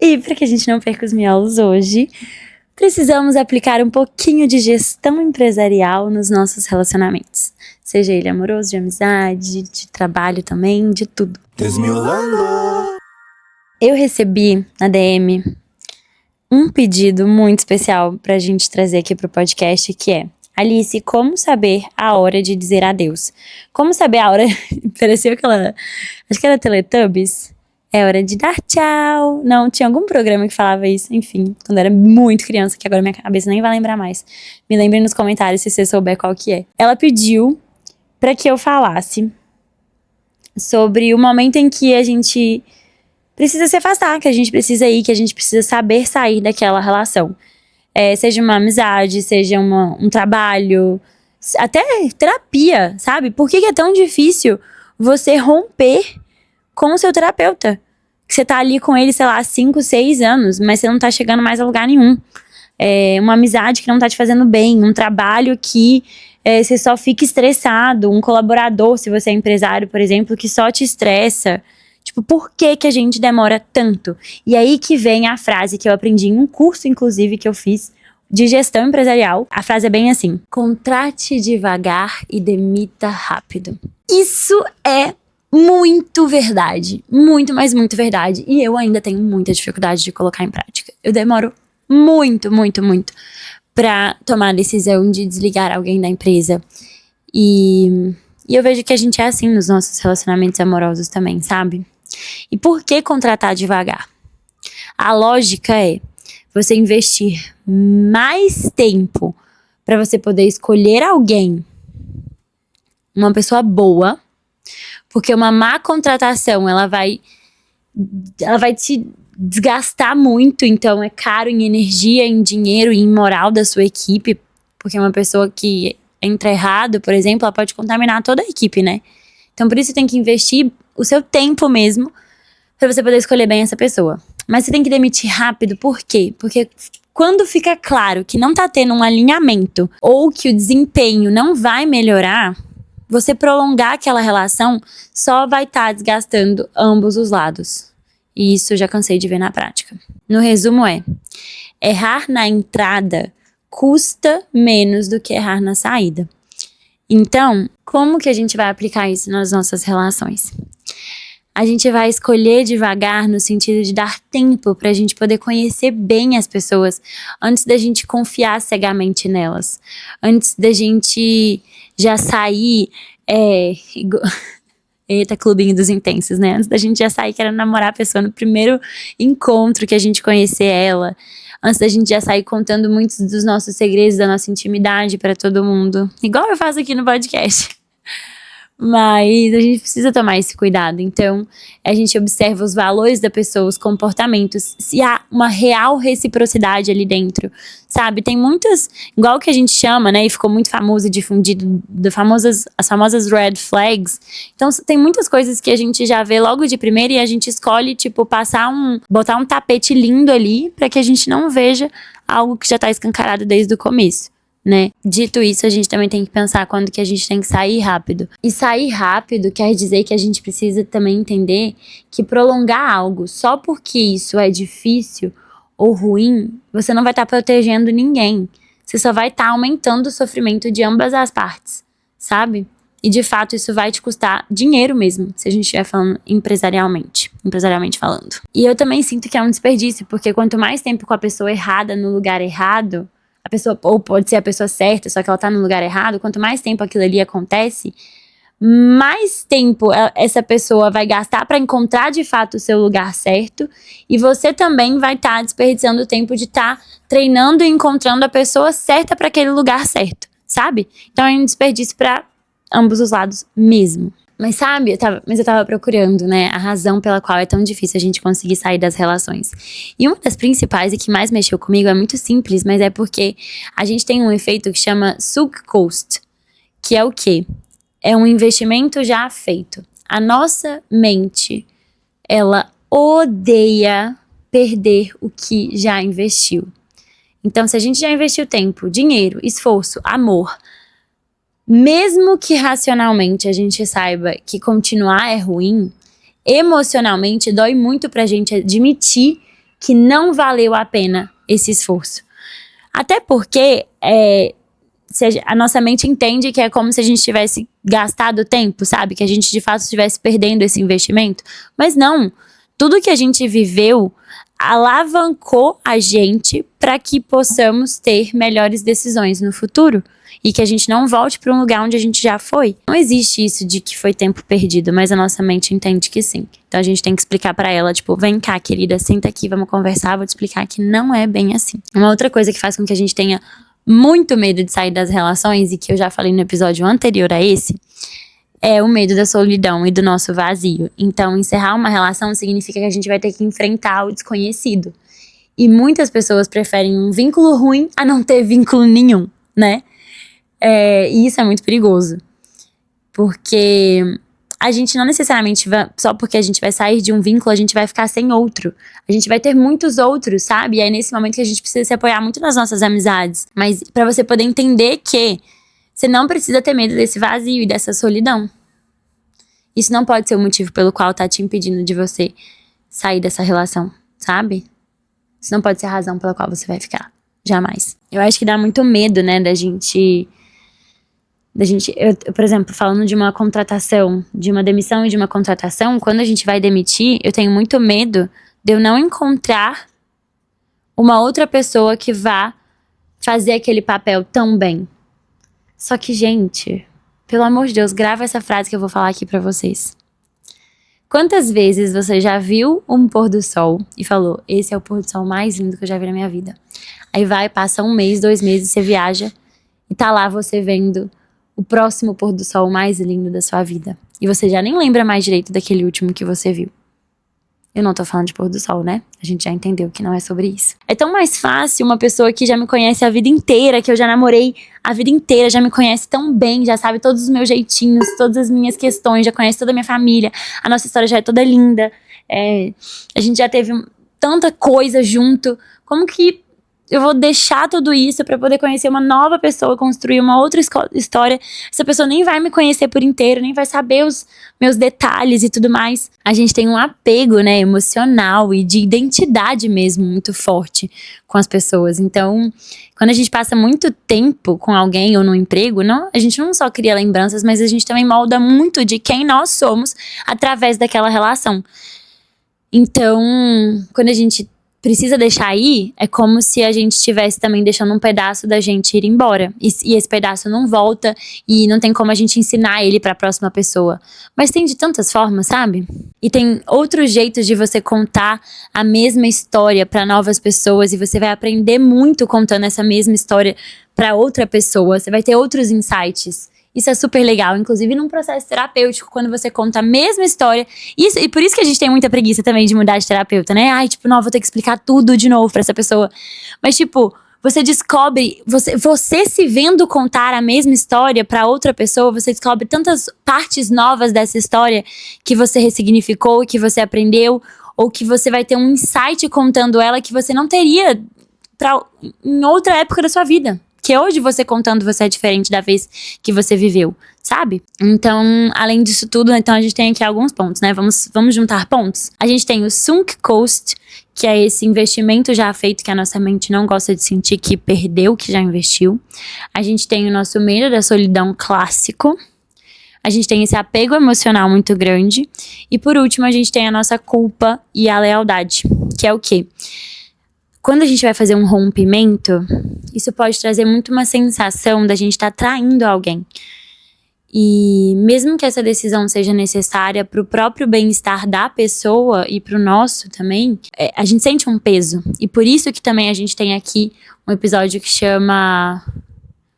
E para que a gente não perca os miolos hoje, precisamos aplicar um pouquinho de gestão empresarial nos nossos relacionamentos. Seja ele amoroso, de amizade, de trabalho também, de tudo. Desmiolando. Eu recebi na DM um pedido muito especial pra gente trazer aqui pro podcast, que é: Alice, como saber a hora de dizer adeus? Como saber a hora... Pareceu aquela... Acho que era Teletubbies. É hora de dar tchau. Não, tinha algum programa que falava isso. Enfim, quando eu era muito criança, que agora minha cabeça nem vai lembrar mais. Me lembrem nos comentários se você souber qual que é. Ela pediu pra que eu falasse sobre o momento em que a gente precisa se afastar, que a gente precisa ir, que a gente precisa saber sair daquela relação. Seja uma amizade, seja um trabalho, até terapia, sabe? Por que é tão difícil você romper com o seu terapeuta? Que você tá ali com ele, sei lá, 5, 6 anos, mas você não tá chegando mais a lugar nenhum. Uma amizade que não tá te fazendo bem, um trabalho que você só fica estressado, um colaborador, se você é empresário, por exemplo, que só te estressa. Tipo, por que a gente demora tanto? E aí que vem a frase que eu aprendi em um curso, inclusive, que eu fiz de gestão empresarial. A frase é bem assim: contrate devagar e demita rápido. Isso é muito verdade. Muito, mas muito verdade. E eu ainda tenho muita dificuldade de colocar em prática. Eu demoro muito, muito, muito pra tomar a decisão de desligar alguém da empresa. E eu vejo que a gente é assim nos nossos relacionamentos amorosos também, sabe? E por que contratar devagar? A lógica é você investir mais tempo para você poder escolher alguém, uma pessoa boa, porque uma má contratação, ela vai te desgastar muito, então é caro em energia, em dinheiro e em moral da sua equipe, porque uma pessoa que entra errado, por exemplo, ela pode contaminar toda a equipe, né? Então por isso você tem que investir o seu tempo mesmo pra você poder escolher bem essa pessoa. Mas você tem que demitir rápido, por quê? Porque quando fica claro que não tá tendo um alinhamento ou que o desempenho não vai melhorar, você prolongar aquela relação só vai estar desgastando ambos os lados. E isso eu já cansei de ver na prática. No resumo errar na entrada custa menos do que errar na saída. Então, como que a gente vai aplicar isso nas nossas relações? A gente vai escolher devagar no sentido de dar tempo pra gente poder conhecer bem as pessoas antes da gente confiar cegamente nelas. Antes da gente já sair... Eita, clubinho dos intensos, né? Antes da gente já sair querendo namorar a pessoa no primeiro encontro que a gente conhecer ela. Antes da gente já sair contando muitos dos nossos segredos, da nossa intimidade pra todo mundo. Igual eu faço aqui no podcast. Mas a gente precisa tomar esse cuidado. Então, a gente observa os valores da pessoa, os comportamentos, se há uma real reciprocidade ali dentro, sabe? Tem muitas, igual que a gente chama, né? E ficou muito famoso e difundido, as famosas red flags. Então, tem muitas coisas que a gente já vê logo de primeira e a gente escolhe, tipo, botar um tapete lindo ali pra que a gente não veja algo que já tá escancarado desde o começo, né? Dito isso, a gente também tem que pensar quando que a gente tem que sair rápido. E sair rápido quer dizer que a gente precisa também entender que prolongar algo só porque isso é difícil ou ruim, você não vai estar protegendo ninguém. Você só vai estar aumentando o sofrimento de ambas as partes, sabe? E de fato isso vai te custar dinheiro mesmo, se a gente estiver falando empresarialmente falando. E eu também sinto que é um desperdício, porque quanto mais tempo com a pessoa errada no lugar errado, a pessoa, ou pode ser a pessoa certa, só que ela tá no lugar errado, quanto mais tempo aquilo ali acontece, mais tempo essa pessoa vai gastar pra encontrar de fato o seu lugar certo, e você também vai estar desperdiçando o tempo de estar treinando e encontrando a pessoa certa pra aquele lugar certo, sabe? Então é um desperdício pra ambos os lados mesmo. Mas sabe, eu tava procurando, né, a razão pela qual é tão difícil a gente conseguir sair das relações. E uma das principais e que mais mexeu comigo é muito simples, mas é porque a gente tem um efeito que chama sunk cost, que é o quê? É um investimento já feito. A nossa mente, ela odeia perder o que já investiu. Então, se a gente já investiu tempo, dinheiro, esforço, amor, mesmo que racionalmente a gente saiba que continuar é ruim, emocionalmente dói muito pra gente admitir que não valeu a pena esse esforço. Até porque a nossa mente entende que é como se a gente tivesse gastado tempo, sabe? Que a gente de fato estivesse perdendo esse investimento. Mas não, tudo que a gente viveu alavancou a gente para que possamos ter melhores decisões no futuro e que a gente não volte para um lugar onde a gente já foi. Não existe isso de que foi tempo perdido, mas a nossa mente entende que sim. Então a gente tem que explicar para ela, tipo, vem cá, querida, senta aqui, vamos conversar, vou te explicar que não é bem assim. Uma outra coisa que faz com que a gente tenha muito medo de sair das relações, e que eu já falei no episódio anterior a esse, é o medo da solidão e do nosso vazio. Então, encerrar uma relação significa que a gente vai ter que enfrentar o desconhecido. E muitas pessoas preferem um vínculo ruim a não ter vínculo nenhum, né? E isso é muito perigoso. Porque a gente não necessariamente só porque a gente vai sair de um vínculo, a gente vai ficar sem outro. A gente vai ter muitos outros, sabe? E é nesse momento que a gente precisa se apoiar muito nas nossas amizades. Mas pra você poder entender que você não precisa ter medo desse vazio e dessa solidão. Isso não pode ser o motivo pelo qual tá te impedindo de você sair dessa relação, sabe? Isso não pode ser a razão pela qual você vai ficar. Jamais. Eu acho que dá muito medo, né, da gente, por exemplo, falando de uma contratação, de uma demissão e de uma contratação, quando a gente vai demitir, eu tenho muito medo de eu não encontrar uma outra pessoa que vá fazer aquele papel tão bem. Só que, gente, pelo amor de Deus, grava essa frase que eu vou falar aqui pra vocês. Quantas vezes você já viu um pôr do sol e falou, esse é o pôr do sol mais lindo que eu já vi na minha vida? Aí passa 1 mês, 2 meses, você viaja e tá lá você vendo o próximo pôr do sol mais lindo da sua vida. E você já nem lembra mais direito daquele último que você viu. Eu não tô falando de pôr do sol, né? A gente já entendeu que não é sobre isso. É tão mais fácil uma pessoa que já me conhece a vida inteira, que eu já namorei a vida inteira, já me conhece tão bem, já sabe todos os meus jeitinhos, todas as minhas questões, já conhece toda a minha família, a nossa história já é toda linda, a gente já teve tanta coisa junto. Como que eu vou deixar tudo isso pra poder conhecer uma nova pessoa, construir uma outra história? Essa pessoa nem vai me conhecer por inteiro, nem vai saber os meus detalhes e tudo mais. A gente tem um apego, né, emocional e de identidade mesmo muito forte com as pessoas. Então, quando a gente passa muito tempo com alguém ou no emprego, a gente não só cria lembranças, mas a gente também molda muito de quem nós somos através daquela relação. Então, quando a gente precisa deixar ir, é como se a gente estivesse também deixando um pedaço da gente ir embora. E esse pedaço não volta e não tem como a gente ensinar ele pra próxima pessoa. Mas tem de tantas formas, sabe? E tem outros jeitos de você contar a mesma história pra novas pessoas e você vai aprender muito contando essa mesma história pra outra pessoa. Você vai ter outros insights. Isso é super legal, inclusive num processo terapêutico, quando você conta a mesma história. E por isso que a gente tem muita preguiça também de mudar de terapeuta, né? Ai, tipo, não, vou ter que explicar tudo de novo pra essa pessoa. Mas, tipo, você descobre, você se vendo contar a mesma história pra outra pessoa, você descobre tantas partes novas dessa história que você ressignificou, que você aprendeu, ou que você vai ter um insight contando ela que você não teria em outra época da sua vida. Que hoje você contando, você é diferente da vez que você viveu, sabe? Então, além disso tudo, então a gente tem aqui alguns pontos, né? Vamos juntar pontos. A gente tem o sunk cost, que é esse investimento já feito que a nossa mente não gosta de sentir que perdeu, que já investiu. A gente tem o nosso medo da solidão clássico. A gente tem esse apego emocional muito grande. E por último, a gente tem a nossa culpa e a lealdade, que é o quê? Quando a gente vai fazer um rompimento, isso pode trazer muito uma sensação da gente estar traindo alguém. E mesmo que essa decisão seja necessária pro próprio bem-estar da pessoa e pro nosso também, a gente sente um peso. E por isso que também a gente tem aqui um episódio que chama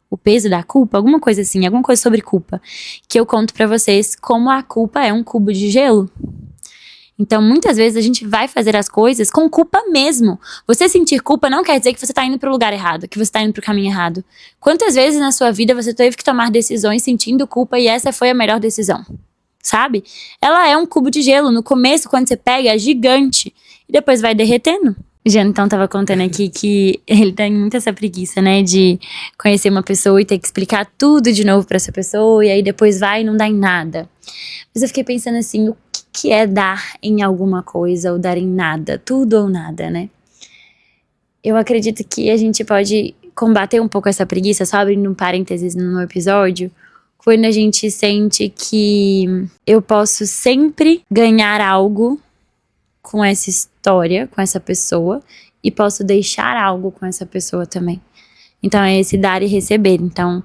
O Peso da Culpa, alguma coisa assim, alguma coisa sobre culpa, que eu conto pra vocês como a culpa é um cubo de gelo. Então, muitas vezes a gente vai fazer as coisas com culpa mesmo. Você sentir culpa não quer dizer que você tá indo pro lugar errado, que você tá indo pro caminho errado. Quantas vezes na sua vida você teve que tomar decisões sentindo culpa e essa foi a melhor decisão? Sabe? Ela é um cubo de gelo. No começo, quando você pega, é gigante. E depois vai derretendo. O Jean, então, tava contando aqui que ele tem muita essa preguiça, né? De conhecer uma pessoa e ter que explicar tudo de novo pra essa pessoa. E aí depois vai e não dá em nada. Mas eu fiquei pensando assim, o que é dar em alguma coisa ou dar em nada, tudo ou nada, né? Eu acredito que a gente pode combater um pouco essa preguiça, só abrindo um parênteses no episódio, quando a gente sente que eu posso sempre ganhar algo com essa história, com essa pessoa, e posso deixar algo com essa pessoa também. Então é esse dar e receber. Então,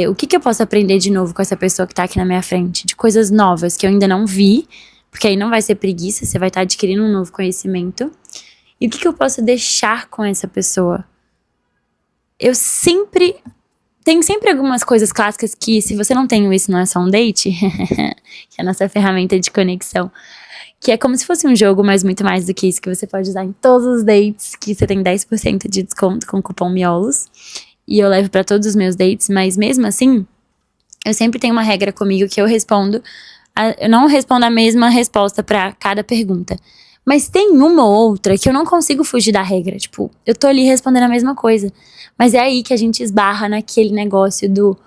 o que eu posso aprender de novo com essa pessoa que tá aqui na minha frente? De coisas novas que eu ainda não vi, porque aí não vai ser preguiça, você vai estar adquirindo um novo conhecimento. E o que eu posso deixar com essa pessoa? Tem sempre algumas coisas clássicas que, se você não tem isso, não é só um date, que é a nossa ferramenta de conexão, que é como se fosse um jogo, mas muito mais do que isso, que você pode usar em todos os dates, que você tem 10% de desconto com o cupom Miolos, e eu levo pra todos os meus dates, mas mesmo assim, eu sempre tenho uma regra comigo que eu não respondo a mesma resposta pra cada pergunta. Mas tem uma ou outra que eu não consigo fugir da regra. Tipo, eu tô ali respondendo a mesma coisa. Mas é aí que a gente esbarra naquele negócio do...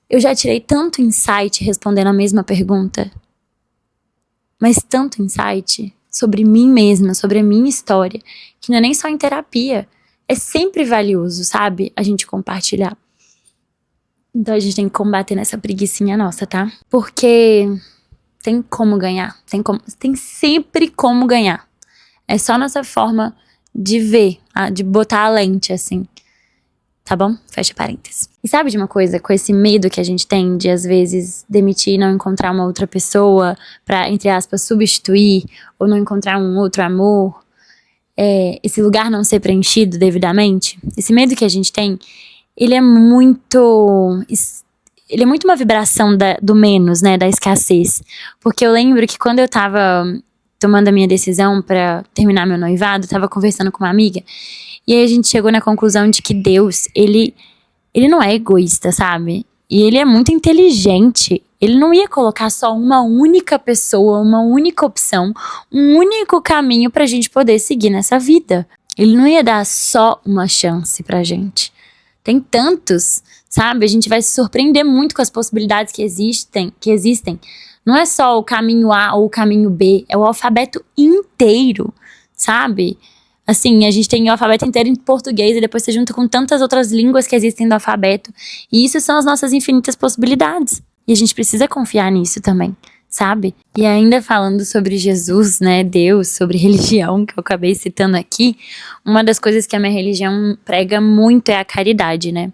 Eu já tirei tanto insight respondendo a mesma pergunta. Mas tanto insight sobre mim mesma, sobre a minha história, que não é nem só em terapia. É sempre valioso, sabe? A gente compartilhar. Então a gente tem que combater nessa preguicinha nossa, tá? Porque... tem como ganhar, tem sempre como ganhar. É só nossa forma de ver, de botar a lente, assim. Tá bom? Fecha parênteses. E sabe de uma coisa? Com esse medo que a gente tem de, às vezes, demitir e não encontrar uma outra pessoa pra, entre aspas, substituir, ou não encontrar um outro amor, esse lugar não ser preenchido devidamente, esse medo que a gente tem, ele é muito uma vibração do menos, né, da escassez. Porque eu lembro que quando eu tava tomando a minha decisão pra terminar meu noivado, eu tava conversando com uma amiga, e aí a gente chegou na conclusão de que Deus, ele não é egoísta, sabe? E ele é muito inteligente. Ele não ia colocar só uma única pessoa, uma única opção, um único caminho pra gente poder seguir nessa vida. Ele não ia dar só uma chance pra gente. Tem tantos, sabe? A gente vai se surpreender muito com as possibilidades que existem. Não é só o caminho A ou o caminho B, é o alfabeto inteiro, sabe? Assim, a gente tem o alfabeto inteiro em português e depois você junta com tantas outras línguas que existem do alfabeto. E isso são as nossas infinitas possibilidades. E a gente precisa confiar nisso também, sabe? E ainda falando sobre Jesus, né, Deus, sobre religião, que eu acabei citando aqui, uma das coisas que a minha religião prega muito é a caridade, né?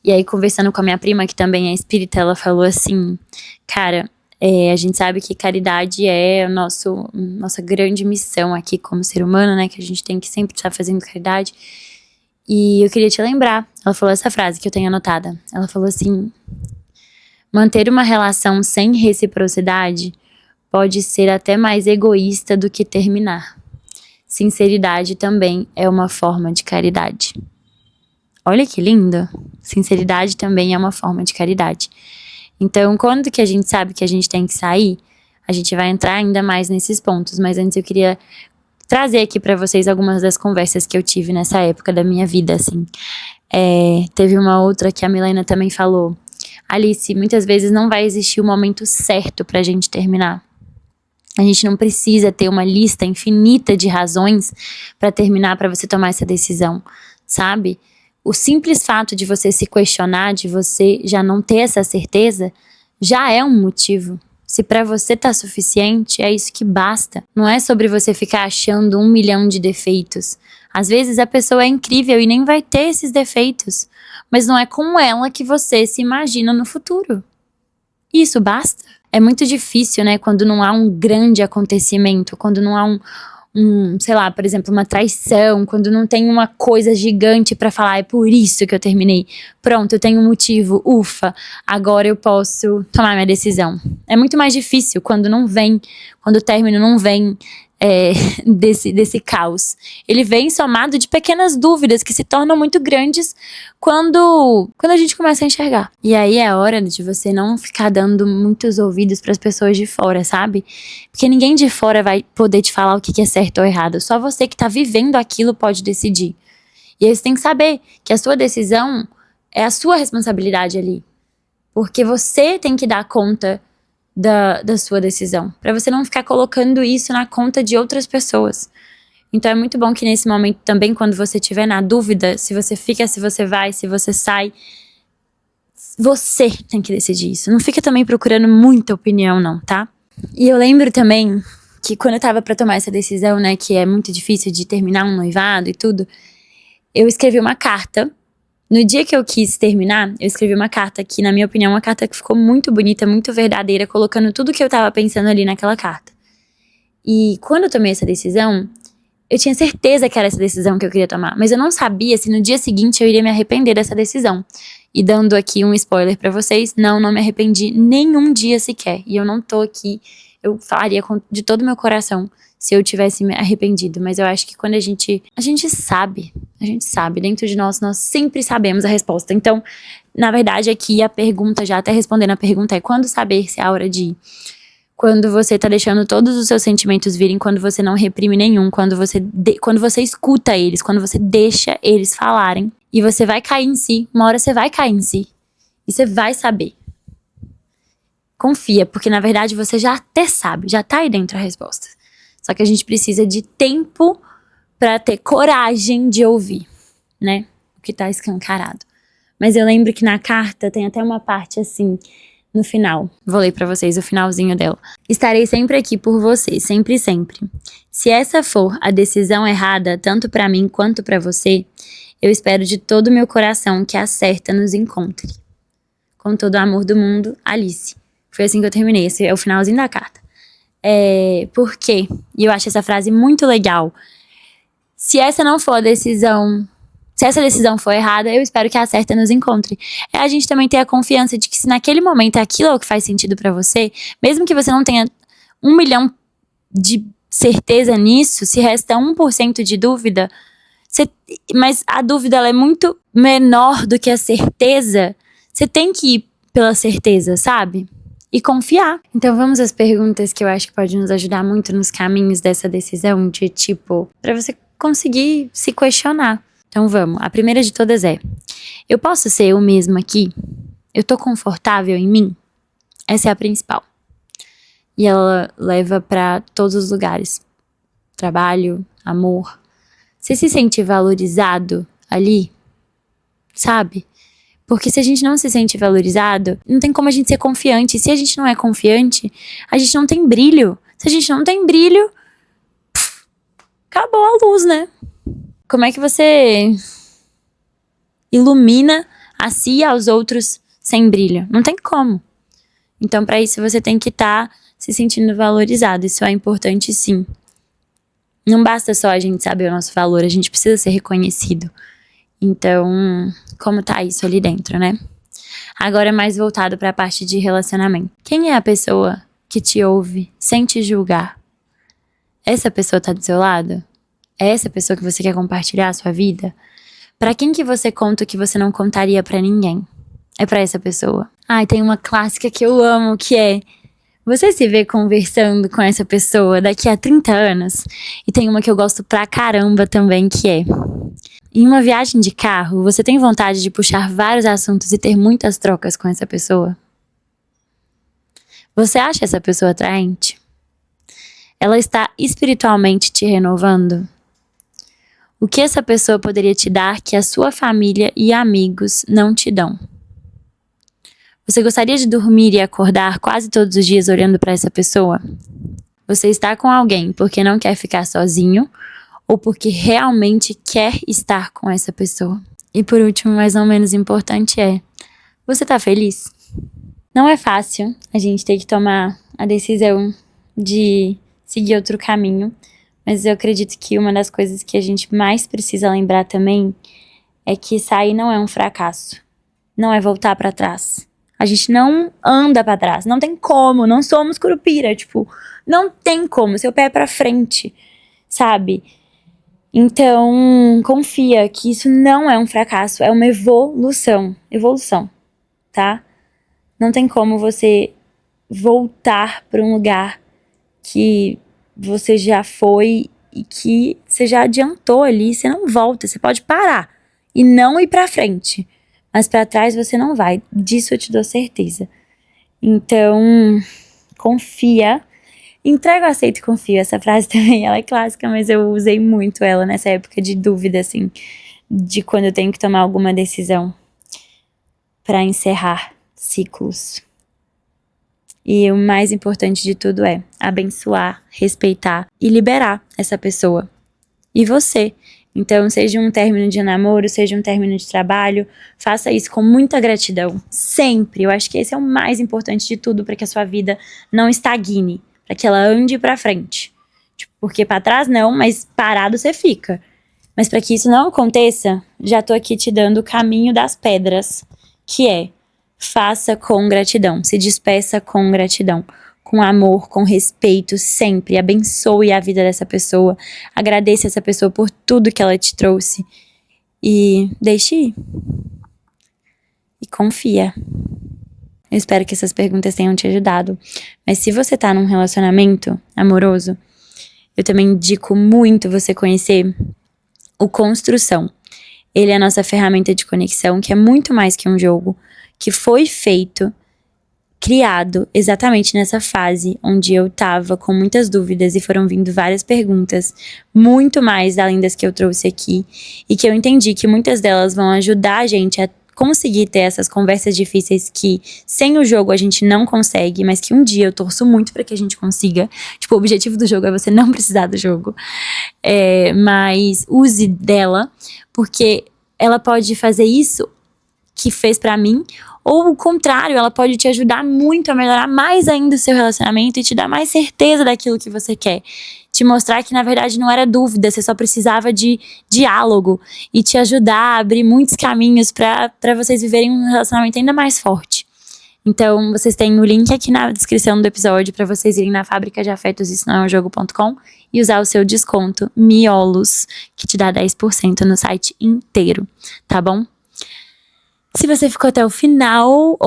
E aí, conversando com a minha prima, que também é espírita, ela falou assim, cara, a gente sabe que caridade é nossa grande missão aqui como ser humano, né, que a gente tem que sempre estar fazendo caridade. E eu queria te lembrar, ela falou essa frase que eu tenho anotada, ela falou assim, manter uma relação sem reciprocidade pode ser até mais egoísta do que terminar. Sinceridade também é uma forma de caridade. Olha que lindo! Sinceridade também é uma forma de caridade. Então, quando que a gente sabe que a gente tem que sair, a gente vai entrar ainda mais nesses pontos. Mas antes eu queria trazer aqui pra vocês algumas das conversas que eu tive nessa época da minha vida, assim. Teve uma outra que a Milena também falou. Alice, muitas vezes não vai existir o momento certo pra gente terminar. A gente não precisa ter uma lista infinita de razões pra terminar, pra você tomar essa decisão, sabe? O simples fato de você se questionar, de você já não ter essa certeza, já é um motivo. Se pra você tá suficiente, é isso que basta. Não é sobre você ficar achando 1 milhão de defeitos. Às vezes a pessoa é incrível e nem vai ter esses defeitos. Mas não é com ela que você se imagina no futuro. Isso basta. É muito difícil, né, quando não há um grande acontecimento, quando não há sei lá, por exemplo, uma traição, quando não tem uma coisa gigante pra falar, é por isso que eu terminei. Pronto, eu tenho um motivo, ufa, agora eu posso tomar minha decisão. É muito mais difícil quando o término não vem desse caos. Ele vem somado de pequenas dúvidas que se tornam muito grandes quando a gente começa a enxergar. E aí é hora de você não ficar dando muitos ouvidos para as pessoas de fora, sabe? Porque ninguém de fora vai poder te falar o que é certo ou errado. Só você que tá vivendo aquilo pode decidir. E aí você tem que saber que a sua decisão é a sua responsabilidade ali. Porque você tem que dar conta da sua decisão. Pra você não ficar colocando isso na conta de outras pessoas. Então é muito bom que nesse momento também, quando você estiver na dúvida, se você fica, se você vai, se você sai, você tem que decidir isso. Não fica também procurando muita opinião, não, tá? E eu lembro também que quando eu tava pra tomar essa decisão, né, que é muito difícil de terminar um noivado e tudo, eu escrevi uma carta. No dia que eu quis terminar, eu escrevi uma carta que, na minha opinião, uma carta que ficou muito bonita, muito verdadeira, colocando tudo que eu tava pensando ali naquela carta. E quando eu tomei essa decisão, eu tinha certeza que era essa decisão que eu queria tomar, mas eu não sabia se no dia seguinte eu iria me arrepender dessa decisão. E dando aqui um spoiler pra vocês, não me arrependi nenhum dia sequer. E eu não tô aqui, eu falaria de todo o meu coração se eu tivesse me arrependido. Mas eu acho que quando a gente sabe, dentro de nós sempre sabemos a resposta. Então, na verdade, aqui a pergunta, já até respondendo a pergunta, é quando saber se é a hora de ir? Quando você tá deixando todos os seus sentimentos virem, quando você não reprime nenhum, quando você escuta eles, quando você deixa eles falarem. E você vai cair em si, uma hora você vai cair em si. E você vai saber. Confia, porque na verdade você já até sabe, já tá aí dentro a resposta. Só que a gente precisa de tempo pra ter coragem de ouvir, né? O que tá escancarado. Mas eu lembro que na carta tem até uma parte assim, no final. Vou ler pra vocês o finalzinho dela. Estarei sempre aqui por vocês, sempre, sempre. Se essa for a decisão errada, tanto pra mim quanto pra você, eu espero de todo o meu coração que a certa nos encontre. Com todo o amor do mundo, Alice. Foi assim que eu terminei, esse é o finalzinho da carta. Por quê? E eu acho essa frase muito legal. Se essa não for a decisão, se essa decisão for errada, eu espero que a certa nos encontre. É a gente também ter a confiança de que se naquele momento aquilo é o que faz sentido pra você, mesmo que você não tenha 1 milhão de certeza nisso, se resta 1% de dúvida, mas a dúvida ela é muito menor do que a certeza, você tem que ir pela certeza, sabe? E confiar. Então vamos às perguntas que eu acho que pode nos ajudar muito nos caminhos dessa decisão, de tipo, pra você conseguir se questionar. Então vamos, a primeira de todas é: eu posso ser eu mesma aqui? Eu tô confortável em mim? Essa é a principal. E ela leva pra todos os lugares. Trabalho, amor. Você se sente valorizado ali? Sabe? Porque se a gente não se sente valorizado, não tem como a gente ser confiante. Se a gente não é confiante, a gente não tem brilho. Se a gente não tem brilho, acabou a luz, né? Como é que você ilumina a si e aos outros sem brilho? Não tem como. Então, para isso, você tem que estar se sentindo valorizado. Isso é importante, sim. Não basta só a gente saber o nosso valor, a gente precisa ser reconhecido. Então, como tá isso ali dentro, né? Agora é mais voltado para a parte de relacionamento. Quem é a pessoa que te ouve sem te julgar? Essa pessoa tá do seu lado? É essa pessoa que você quer compartilhar a sua vida? Pra quem que você conta o que você não contaria pra ninguém? É pra essa pessoa. E tem uma clássica que eu amo, que é: você se vê conversando com essa pessoa daqui a 30 anos? E tem uma que eu gosto pra caramba também, que é: em uma viagem de carro, você tem vontade de puxar vários assuntos e ter muitas trocas com essa pessoa? Você acha essa pessoa atraente? Ela está espiritualmente te renovando? O que essa pessoa poderia te dar que a sua família e amigos não te dão? Você gostaria de dormir e acordar quase todos os dias olhando para essa pessoa? Você está com alguém porque não quer ficar sozinho ou porque realmente quer estar com essa pessoa? E por último, mas não menos importante, é: você tá feliz? Não é fácil a gente ter que tomar a decisão de seguir outro caminho, mas eu acredito que uma das coisas que a gente mais precisa lembrar também é que sair não é um fracasso, não é voltar pra trás. A gente não anda pra trás, não tem como, não somos Curupira, tipo, não tem como, seu pé é pra frente, sabe? Então, confia que isso não é um fracasso, é uma evolução, tá? Não tem como você voltar pra um lugar que você já foi e que você já adiantou ali, você não volta, você pode parar e não ir pra frente, mas pra trás você não vai, disso eu te dou certeza. Então, confia. Entrego, aceito e confio. Essa frase também, ela é clássica, mas eu usei muito ela nessa época de dúvida, assim, de quando eu tenho que tomar alguma decisão para encerrar ciclos. E o mais importante de tudo é abençoar, respeitar e liberar essa pessoa. E você. Então, seja um término de namoro, seja um término de trabalho, faça isso com muita gratidão. Sempre. Eu acho que esse é o mais importante de tudo para que a sua vida não estagne. Para que ela ande para frente. Porque para trás não, mas parado você fica. Mas para que isso não aconteça, já tô aqui te dando o caminho das pedras, que é: faça com gratidão, se despeça com gratidão, com amor, com respeito, sempre. Abençoe a vida dessa pessoa, agradeça essa pessoa por tudo que ela te trouxe e deixe ir. E confia. Eu espero que essas perguntas tenham te ajudado. Mas se você tá num relacionamento amoroso, eu também indico muito você conhecer o Construção. Ele é a nossa ferramenta de conexão, que é muito mais que um jogo, que foi feito, criado exatamente nessa fase onde eu tava com muitas dúvidas e foram vindo várias perguntas, muito mais além das que eu trouxe aqui, e que eu entendi que muitas delas vão ajudar a gente a conseguir ter essas conversas difíceis que sem o jogo a gente não consegue, mas que um dia eu torço muito pra que a gente consiga. Tipo, o objetivo do jogo é você não precisar do jogo. Mas use dela, porque ela pode fazer isso que fez pra mim, ou o contrário, ela pode te ajudar muito a melhorar mais ainda o seu relacionamento e te dar mais certeza daquilo que você quer. Te mostrar que, na verdade, não era dúvida, você só precisava de diálogo e te ajudar a abrir muitos caminhos pra vocês viverem um relacionamento ainda mais forte. Então, vocês têm o link aqui na descrição do episódio pra vocês irem na fábrica de afetos, isso não é um jogo.com, e usar o seu desconto Miolos, que te dá 10% no site inteiro, tá bom? Se você ficou até o final,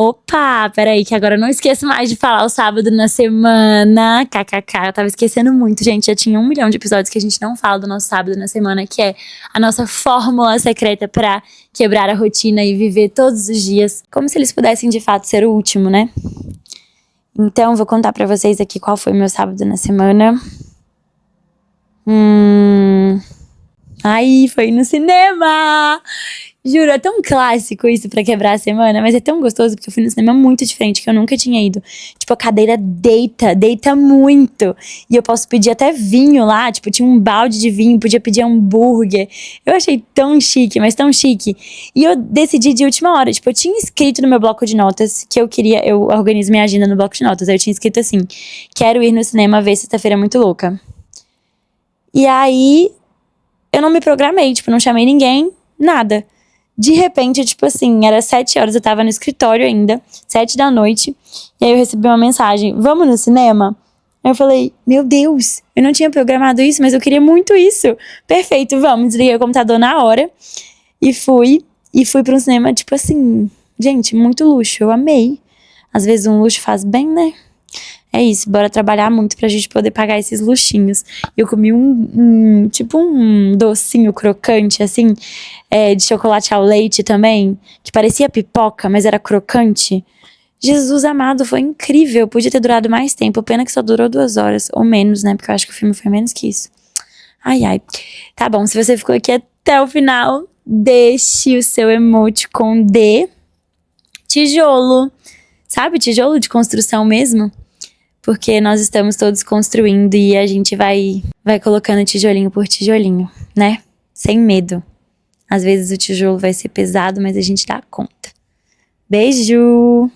peraí, que agora eu não esqueço mais de falar o sábado na semana, kkk, eu tava esquecendo muito, gente, já tinha 1 milhão de episódios que a gente não fala do nosso sábado na semana, que é a nossa fórmula secreta pra quebrar a rotina e viver todos os dias, como se eles pudessem de fato ser o último, né? Então, vou contar pra vocês aqui qual foi o meu sábado na semana. Foi no cinema! Juro, é tão clássico isso pra quebrar a semana, mas é tão gostoso porque eu fui no cinema muito diferente, que eu nunca tinha ido. Tipo, a cadeira deita muito. E eu posso pedir até vinho lá, tipo, tinha um balde de vinho, podia pedir hambúrguer. Eu achei tão chique, mas tão chique. E eu decidi de última hora, tipo, eu tinha escrito no meu bloco de notas que eu organizo minha agenda no bloco de notas. Aí eu tinha escrito assim: quero ir no cinema ver Sexta-feira Muito Louca. E aí, eu não me programei, tipo, não chamei ninguém, nada. De repente, tipo assim, era 7 horas, eu tava no escritório ainda, 7 da noite, e aí eu recebi uma mensagem: vamos no cinema? Aí eu falei: meu Deus, eu não tinha programado isso, mas eu queria muito isso. Perfeito, vamos. Desliguei o computador na hora e fui pra um cinema, tipo assim, gente, muito luxo, eu amei. Às vezes um luxo faz bem, né? É isso, bora trabalhar muito pra gente poder pagar esses luxinhos. Eu comi tipo um docinho crocante, assim, de chocolate ao leite também, que parecia pipoca, mas era crocante. Jesus amado, foi incrível, podia ter durado mais tempo, pena que só durou 2 horas, ou menos, né, porque eu acho que o filme foi menos que isso. Ai. Tá bom, se você ficou aqui até o final, deixe o seu emoticon de tijolo. Sabe, tijolo de construção mesmo? Porque nós estamos todos construindo e a gente vai colocando tijolinho por tijolinho, né? Sem medo. Às vezes o tijolo vai ser pesado, mas a gente dá conta. Beijo!